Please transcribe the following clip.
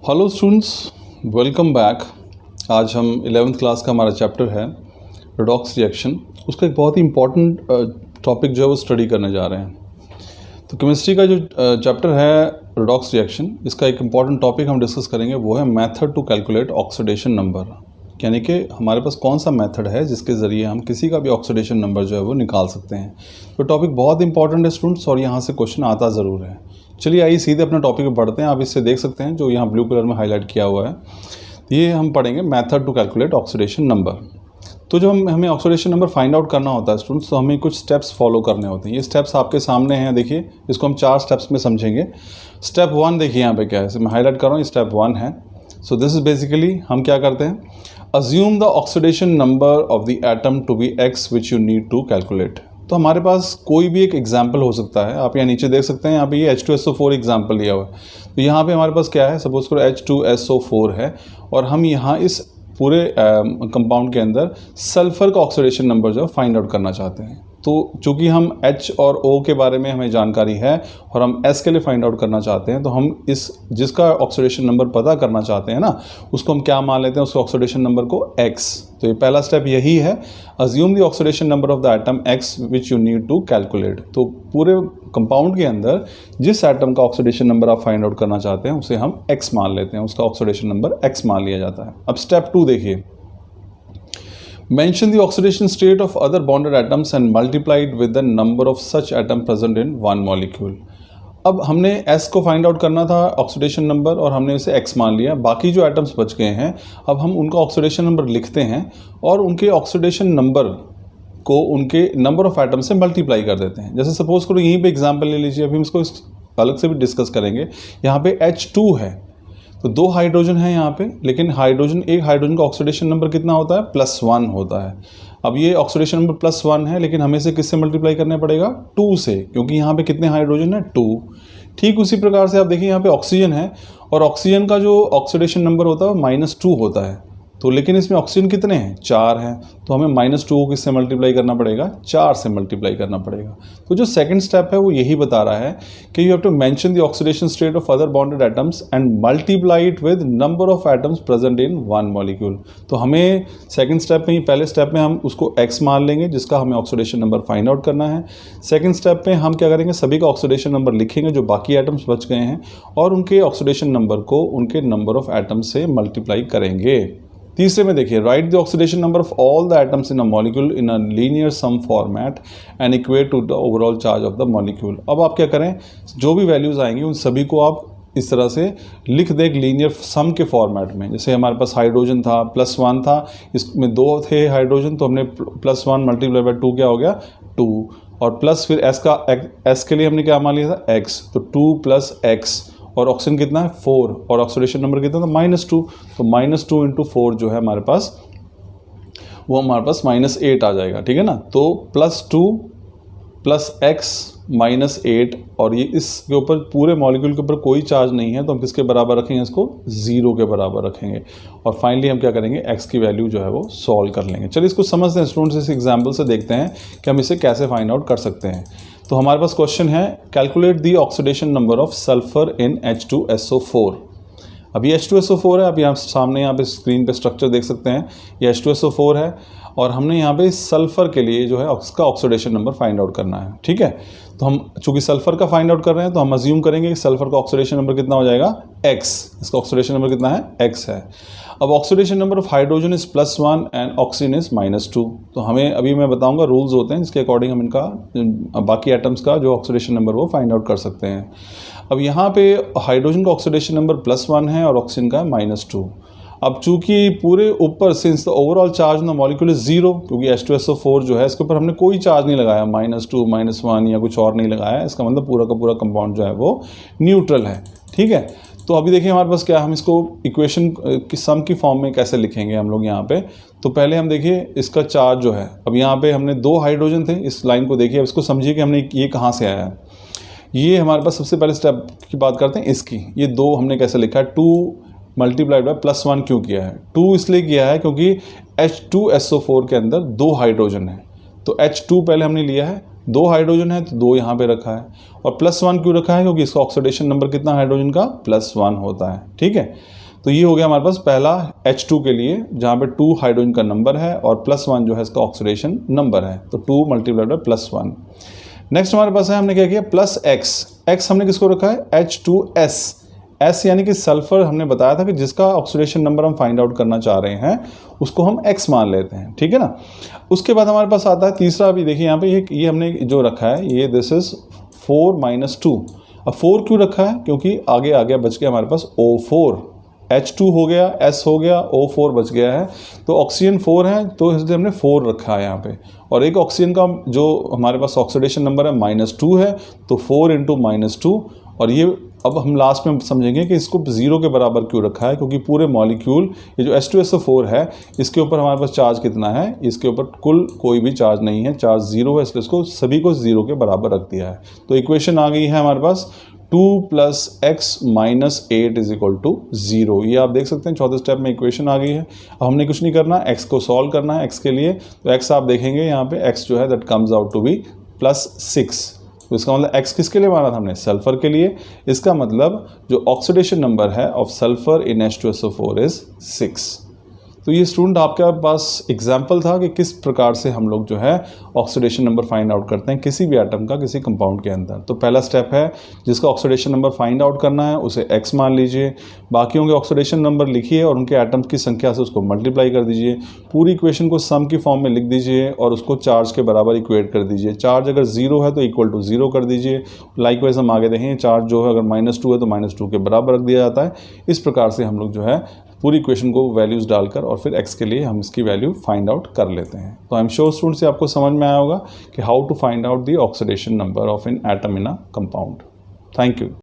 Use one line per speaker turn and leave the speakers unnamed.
Hello students, welcome back. आज हम 11th class का हमारा चैप्टर है रेडॉक्स रिएक्शन। उसका एक बहुत ही इम्पॉर्टेंट टॉपिक जो है वो स्टडी करने जा रहे हैं। तो केमिस्ट्री का जो चैप्टर है रेडॉक्स रिएक्शन, इसका एक इम्पॉर्टेंट टॉपिक हम डिस्कस करेंगे, वो है method to calculate oxidation number. यानी कि हमारे पास कौन सा मेथड है जिसके ज़रिए हम किसी का भी ऑक्सीडेशन नंबर जो है वो निकाल सकते हैं। तो टॉपिक बहुत इंपॉर्टेंट है स्टूडेंट्स, और यहाँ से क्वेश्चन आता ज़रूर है। चलिए आइए सीधे अपने टॉपिक पे बढ़ते हैं। आप इससे देख सकते हैं जो यहाँ ब्लू कलर में हाईलाइट किया हुआ है, ये हम पढ़ेंगे method to calculate oxidation number. तो जब हमें ऑक्सीडेशन नंबर फाइंड आउट करना होता है स्टूडेंट्स, तो हमें कुछ स्टेप्स फॉलो करने होते हैं। ये स्टेप्स आपके सामने हैं, देखिए इसको हम 4 स्टेप्स में समझेंगे। स्टेप 1 देखिए यहाँ पे क्या है, मैं हाईलाइट कर रहा हूँ, स्टेप 1 है। सो दिस इज बेसिकली हम क्या करते हैं, assume the oxidation number of the atom to be X which you need to calculate. तो हमारे पास कोई भी एक एग्जाम्पल हो सकता है। आप यहाँ नीचे देख सकते हैं, यहाँ पे ये H2SO4 एग्जाम्पल लिया हुआ है। तो यहाँ पे हमारे पास क्या है, सपोज करो H2SO4 है, और हम यहाँ इस पूरे कंपाउंड के अंदर सल्फ़र का ऑक्सीडेशन नंबर जो है फाइंड आउट करना चाहते हैं। तो चूँकि हम H और O के बारे में हमें जानकारी है और हम S के लिए फाइंड आउट करना चाहते हैं, तो हम इस जिसका ऑक्सीडेशन नंबर पता करना चाहते हैं ना, उसको हम क्या मान लेते हैं, उसके ऑक्सीडेशन नंबर को X। तो ये पहला स्टेप यही है, assume the oxidation number of the atom X which you need to calculate. तो पूरे कंपाउंड के अंदर जिस एटम का ऑक्सीडेशन नंबर आप फाइंड आउट करना चाहते हैं उसे हम X मान लेते हैं, उसका ऑक्सीडेशन नंबर X मान लिया जाता है। अब स्टेप 2 देखिए, mention the oxidation state of other bonded atoms and multiply it with the number of such atom present in one molecule। अब हमने S को फाइंड आउट करना था ऑक्सीडेशन नंबर, और हमने इसे X मान लिया। बाकी जो एटम्स बच गए हैं, अब हम उनका ऑक्सीडेशन नंबर लिखते हैं और उनके ऑक्सीडेशन नंबर को उनके नंबर ऑफ एटम से मल्टीप्लाई कर देते हैं। जैसे सपोज करो यहीं पे एग्जांपल ले लीजिए, अभी हम इसको अलग से भी डिस्कस करेंगे। यहाँ पे H2 है, तो 2 हाइड्रोजन है यहाँ पे, लेकिन एक हाइड्रोजन का ऑक्सीडेशन नंबर कितना होता है, +1 होता है। अब ये ऑक्सीडेशन नंबर +1 है, लेकिन हमें इसे किससे मल्टीप्लाई करना पड़ेगा, 2 से, क्योंकि यहाँ पे कितने हाइड्रोजन है, 2। ठीक उसी प्रकार से आप देखिए यहाँ पे ऑक्सीजन है, और ऑक्सीजन का जो ऑक्सीडेशन नंबर होता है वो -2 होता है। तो लेकिन इसमें ऑक्सीजन कितने हैं, 4 हैं, तो हमें -2 को किससे मल्टीप्लाई करना पड़ेगा, 4 से मल्टीप्लाई करना पड़ेगा। तो जो सेकंड स्टेप है वो यही बता रहा है कि you have to mention the oxidation state of other bonded atoms and multiply it with number of atoms present in one molecule. तो हमें सेकंड स्टेप में ही, पहले स्टेप में हम उसको X मान लेंगे जिसका हमें ऑक्सीडेशन नंबर फाइंड आउट करना है। सेकेंड स्टेप में हम क्या करेंगे, सभी का ऑक्सीडेशन नंबर लिखेंगे जो बाकी एटम्स बच गए हैं, और उनके ऑक्सीडेशन नंबर को उनके नंबर ऑफ एटम्स से मल्टीप्लाई करेंगे। तीसरे में देखिए, right the oxidation number of all the atoms in a molecule in a linear sum format and equate to the overall charge of the molecule. अब आप क्या करें, जो भी वैल्यूज़ आएंगी उन सभी को आप इस तरह से लिख दें एक लीनियर सम के फॉर्मेट में। जैसे हमारे पास हाइड्रोजन था, +1 था, इसमें 2 थे हाइड्रोजन, तो हमने +1 मल्टीप्लाई बाई 2 क्या हो गया, 2, और प्लस फिर S के लिए हमने क्या मान लिया था, X, तो 2 + X, और ऑक्सीजन कितना है, 4, और ऑक्सीडेशन नंबर कितना था, -2। तो -2 × 4 जो है हमारे पास, वो हमारे पास -8 आ जाएगा, ठीक है ना। तो +2 + X -8, और ये इसके ऊपर पूरे मॉलिक्यूल के ऊपर कोई चार्ज नहीं है, तो हम किसके बराबर रखेंगे, इसको 0 के बराबर रखेंगे। और फाइनली हम क्या करेंगे, X की वैल्यू जो है वो सॉल्व कर लेंगे। चलिए इसको समझते हैं स्टूडेंट्स, इस एग्जाम्पल से देखते हैं कि हम इसे कैसे फाइंड आउट कर सकते हैं। तो हमारे पास क्वेश्चन है, calculate the oxidation number of sulphur in H2SO4। अभी H2SO4 है, अब यहाँ सामने यहाँ पे स्क्रीन पे स्ट्रक्चर देख सकते हैं, ये H2SO4 है, और हमने यहाँ पे सल्फ़र के लिए जो है उसका ऑक्सीडेशन नंबर फाइंड आउट करना है, ठीक है। तो हम चूँकि सल्फ़र का फाइंड आउट कर रहे हैं, तो हम अज्यूम करेंगे कि सल्फ़र का ऑक्सीडेशन नंबर कितना हो जाएगा, X। इसका ऑक्सीडेशन नंबर कितना है, X है। अब oxidation number of hydrogen is +1 and oxygen is -2। तो हमें अभी मैं बताऊंगा रूल्स होते हैं जिसके अकॉर्डिंग हम इनका बाकी एटम्स का जो ऑक्सीडेशन नंबर वो फाइंड आउट कर सकते हैं। अब यहाँ पे हाइड्रोजन का ऑक्सीडेशन नंबर +1 है और ऑक्सीजन का -2। अब चूंकि पूरे ऊपर since the overall charge on the molecule is 0, क्योंकि H2SO4 जो है इसके ऊपर हमने कोई चार्ज नहीं लगाया, -2 -1 या कुछ और नहीं लगाया, इसका मतलब पूरा का पूरा कंपाउंड जो है वो न्यूट्रल है, ठीक है। तो अभी देखिए हमारे पास क्या, हम इसको इक्वेशन की सम की फॉर्म में कैसे लिखेंगे हम लोग यहाँ पे। तो पहले हम देखिए इसका चार्ज जो है, अब यहाँ पे हमने 2 हाइड्रोजन थे, इस लाइन को देखिए, अब इसको समझिए कि हमने ये कहाँ से आया है। ये हमारे पास सबसे पहले स्टेप की बात करते हैं इसकी, ये 2 हमने कैसे लिखा है, 2 मल्टीप्लाइड बाय +1 क्यों किया है, 2 इसलिए किया है क्योंकि H2SO4 के अंदर 2 हाइड्रोजन है, तो H2 पहले हमने लिया है, 2 हाइड्रोजन है तो 2 यहाँ पे रखा है, और +1 क्यों रखा है, क्योंकि इसका ऑक्सीडेशन नंबर कितना हाइड्रोजन का, +1 होता है। ठीक है, तो ये हो गया हमारे पास पहला H2 के लिए, जहाँ पे 2 हाइड्रोजन का नंबर है और +1 जो है इसका ऑक्सीडेशन नंबर है, तो 2 मल्टीप्लाइड बाय +1। नेक्स्ट हमारे पास है, हमने क्या किया, +X हमने किसको रखा है, H2S। S यानी कि सल्फर हमने बताया था कि जिसका ऑक्सीडेशन नंबर हम फाइंड आउट करना चाह रहे हैं उसको हम X मान लेते हैं। ठीक है ना। उसके बाद हमारे पास आता है तीसरा, भी देखिए यहाँ पे ये हमने जो रखा है, ये दिस इज 4 - 2। अब 4 क्यों रखा है, क्योंकि आगे आगे बच गया हमारे पास O4, H2 हो गया, S हो गया, O4 बच गया है, तो ऑक्सीजन 4 है तो इसलिए हमने 4 रखा है यहाँ पे। और एक ऑक्सीजन का जो हमारे पास ऑक्सीडेशन नंबर है -2 है, तो 4 × -2। और ये अब हम लास्ट में समझेंगे कि इसको 0 के बराबर क्यों रखा है, क्योंकि पूरे मॉलिक्यूल ये जो H2SO4 है इसके ऊपर हमारे पास चार्ज कितना है, इसके ऊपर कुल कोई भी चार्ज नहीं है, चार्ज 0 है, इसलिए इसको सभी को 0 के बराबर रख दिया है। तो इक्वेशन आ गई है हमारे पास 2 + X - 8 = 0। ये आप देख सकते हैं चौथे स्टेप में इक्वेशन आ गई है। अब हमने कुछ नहीं करना, x को सॉल्व करना है x के लिए। तो x आप देखेंगे यहाँ पे x जो है that comes out to be +6। तो इसका मतलब x किसके लिए माना था हमने, सल्फर के लिए। इसका मतलब जो ऑक्सीडेशन नंबर है of sulphur in H2SO4 is 6। तो ये स्टूडेंट आपके पास एग्जाम्पल था कि किस प्रकार से हम लोग जो है ऑक्सीडेशन नंबर फाइंड आउट करते हैं किसी भी एटम का किसी कंपाउंड के अंदर। तो पहला स्टेप है जिसका ऑक्सीडेशन नंबर फाइंड आउट करना है उसे x मान लीजिए, बाकियों के ऑक्सीडेशन नंबर लिखिए और उनके एटम्स की संख्या से उसको मल्टीप्लाई कर दीजिए, पूरी इक्वेशन को सम की फॉर्म में लिख दीजिए और उसको चार्ज के बराबर इक्वेट कर दीजिए। चार्ज अगर 0 है तो इक्वल टू 0 कर दीजिए। लाइकवाइज हम आगे देखेंगे चार्ज जो है अगर -2 है तो -2 के बराबर रख दिया जाता है। इस प्रकार से हम लोग जो है पूरी इक्वेशन को वैल्यूज़ डालकर और फिर x के लिए हम इसकी वैल्यू फाइंड आउट कर लेते हैं। तो आई एम श्योर स्टूडेंट्स से आपको समझ में आया होगा कि how to find out the oxidation number of an atom in a compound. Thank you.